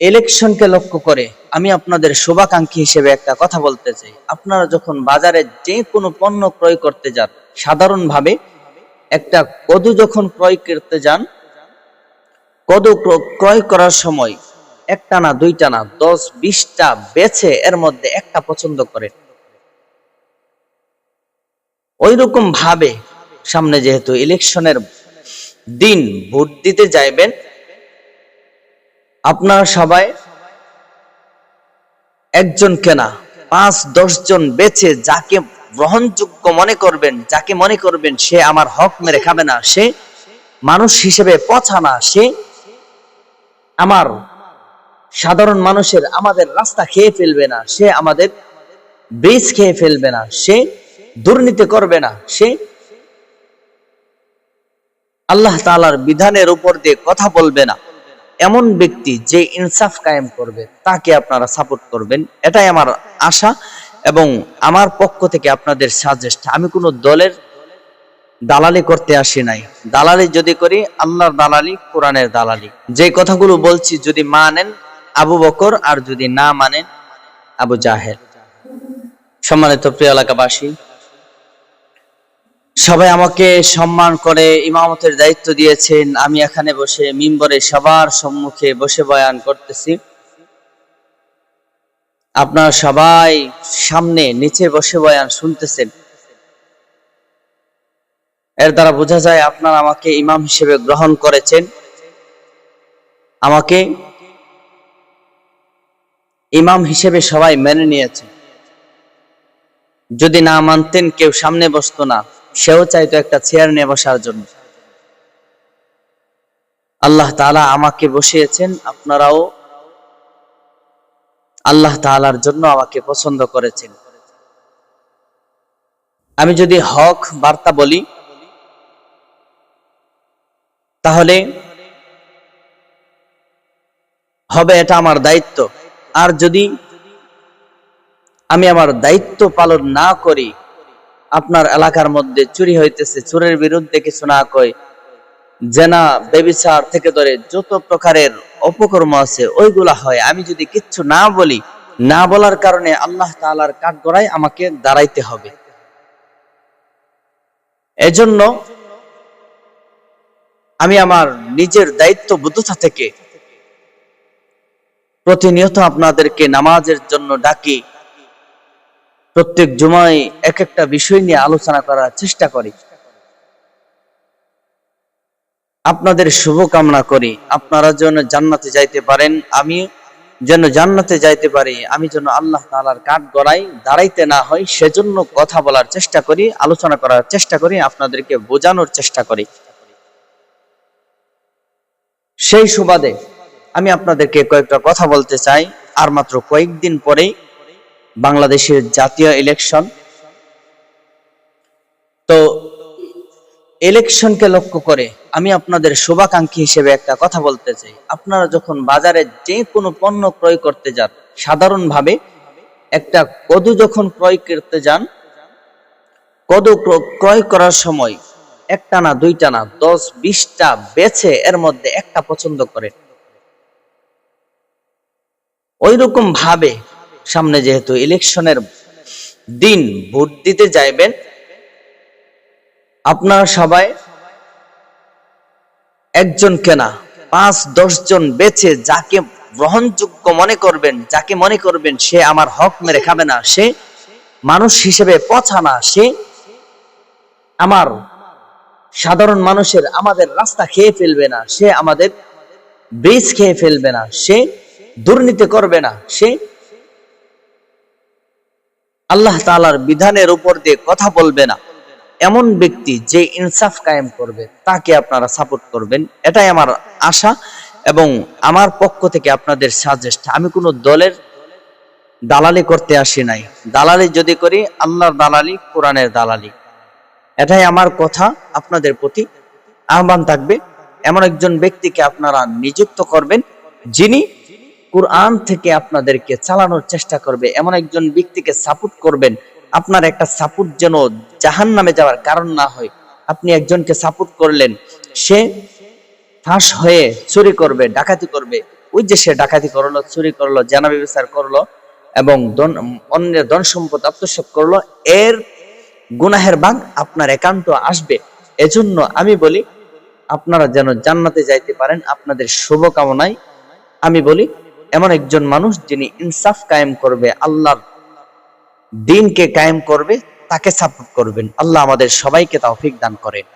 ইলেকশনকে লক্ষ্য করে আমি আপনাদের শুভাকাঙ্ক্ষী হিসেবে একটা কথা বলতে চাই। আপনারা যখন বাজারে যে কোনো পণ্য ক্রয় করতে যান, সাধারণভাবে একটা কদু যখন ক্রয় করতে যান, কদু ক্রয় করার সময় একটা না দুইটা না 10-20টা বেছে এর মধ্যে একটা পছন্দ করেন। ওই রকম ভাবে সামনে যেহেতু ইলেকশনের দিন ভোট দিতে যাইবেন, আপনারা সবাই একজনকে না 5-10 জন বেছে যাকে গ্রহণযোগ্য মনে করবেন, যাকে মনে করবেন সে আমার হক মেরে খাবে না, সে মানুষ হিসেবে পচা না, সে আমার সাধারণ মানুষের আমাদের রাস্তা খেয়ে ফেলবে না, সে আমাদের ব্রিজ খেয়ে ফেলবে না, সে দুর্নীতি করবে না, সে আল্লাহ তাআলার বিধানের উপর দিয়ে কথা বলবে না, এমন ব্যক্তি যে ইনসাফ কায়েম করবে তাকে আপনারা সাপোর্ট করবেন। এটাই আমার আশা এবং আমার পক্ষ থেকে আপনাদের সাজেস্ট। আমি কোনো দলের দালালি করতে আসি নাই। দালালি যদি করি আল্লাহর দালালি, কোরআনের দালালি। যে কথাগুলো বলছি যদি মানেন আবু বকর, আর যদি না মানেন আবু জাহেল। সম্মানিত প্রিয় এলাকাবাসী, সবাই আমাকে সম্মান করে ইমামতের দায়িত্ব দিয়েছেন। আমি এখানে বসে মিম্বরে সবার সম্মুখে বসে বয়ান করতেছি। আপনারা সবাই সামনে নিচে বসে বয়ান শুনতেছেন। এর দ্বারা বোঝা যায় আপনারা আমাকে ইমাম হিসেবে গ্রহণ করেছেন, আমাকে ইমাম হিসেবে সবাই মেনে নিয়েছে। যদি না মানতেন কেউ সামনে বসতো না, সেও চাইতো একটা চেয়ার নিয়ে বসার জন্য। আল্লাহ তাআলা আমাকে বসিয়েছেন, আপনারাও আল্লাহ তাআলার জন্য আমাকে পছন্দ করেছেন। আমি যদি হক বার্তা বলি তাহলে হবে এটা আমার দায়িত্ব। আর যদি আমি আমার দায়িত্ব পালন না করি, আপনার এলাকার মধ্যে চুরি হইতেছে, চোরের বিরুদ্ধে কিছু না কই, জেনা ব্যভিচার থেকে ধরে যত প্রকারের অপকর্ম আছে ওইগুলা হয়, আমি যদি কিচ্ছু না বলি, না বলার কারণে আল্লাহ তাআলার কাঠগড়ায় আমাকে দাঁড়াইতে হবে। এজন্য আমি আমার নিজের দায়িত্ববোধতা থেকে প্রতিনিয়ত আপনাদেরকে নামাজের জন্য ডাকি, প্রত্যেক জুমায় এক একটা বিষয় নিয়ে আলোচনা করার চেষ্টা করি। আপনাদের শুভকামনা করি, আপনারা যেন জান্নাতে যাইতে পারেন, আমি যেন জান্নাতে যাইতে পারি, আমি যেন আল্লাহ তাআলার কাঠগড়ায় দাঁড়াইতে না হয়, সেজন্য কথা বলার চেষ্টা করি, আলোচনা করার চেষ্টা করি, আপনাদেরকে বোঝানোর চেষ্টা করি। সেই সুবাদে আমি আপনাদেরকে কয়েকটা কথা বলতে চাই। আর মাত্র কয়েকদিন পরেই বাংলাদেশের জাতীয় ইলেকশন। তো ইলেকশনকে লক্ষ্য করে আমি আপনাদের শুভাকাঙ্ক্ষী হিসেবে একটা কথা বলতে চাই। আপনারা যখন বাজারে যে কোনো পণ্য ক্রয় করতে যান, সাধারণভাবে একটা কদু যখন ক্রয় করতে যান, কদু ক্রয় করার সময় একটা না দুইটা না 10-20টা বেছে এর মধ্যে একটা পছন্দ করেন। ওই রকম ভাবে সামনে যেহেতু ইলেকশনের দিন ভোট দিতে যাইবেন, আপনারা সবাই একজনকে না 5-10 জন বেছে যাকে গ্রহণযোগ্য মনে করবেন, যাকে মনে করবেন সে আমার হক মেরে খাবে না, সে মানুষ হিসেবে পচা না, সে আমার সাধারণ মানুষের আমাদের রাস্তা খেয়ে ফেলবে না, সে আমাদের ব্রিজ খেয়ে ফেলবে না, সে দুর্নীতি করবে না, সে আল্লাহ তাআলার বিধানের উপর দিয়ে কথা বলবে না, এমন ব্যক্তি যে ইনসাফ কায়েম করবে তাকে আপনারা সাপোর্ট করবেন। এটাই আমার আশা এবং আমার পক্ষ থেকে আপনাদের সাজেস্ট। আমি কোনো দলের দালালি করতে আসি নাই। দালালি যদি করি আল্লাহর দালালি, কোরআনের দালালি। এটাই আমার কথা। আপনাদের প্রতি আহ্বান থাকবে এমন একজন ব্যক্তিকে আপনারা নিযুক্ত করবেন যিনি কোরআন থেকে আপনাদেরকে চালানোর চেষ্টা করবে, এমন একজন ব্যক্তিকে সাপোর্ট করবেন। আপনার একটা সাপোর্ট যেন জাহান্নামে যাওয়ার কারণ না হয়। আপনি একজনকে সাপোর্ট করলেন, সে ফাঁস হয়ে চুরি করবে, ডাকাতি করবে, ওই যে সে ডাকাতি করলো, চুরি করলো, জেনা ব্যভিচার করলো এবং অন্যের ধন সম্পদ আত্মসাৎ করলো, এর গুনাহের ভাগ আপনার একান্ত আসবে। এজন্য আমি বলি আপনারা যেন জান্নাতে যাইতে পারেন, আপনাদের শুভকামনায় আমি বলি এমন একজন মানুষ যিনি ইনসাফ কায়েম করবে, আল্লাহর দ্বীনকে কায়েম করবে, তাকে সাপোর্ট করবেন। আল্লাহ আমাদের সবাইকে তৌফিক দান করেন।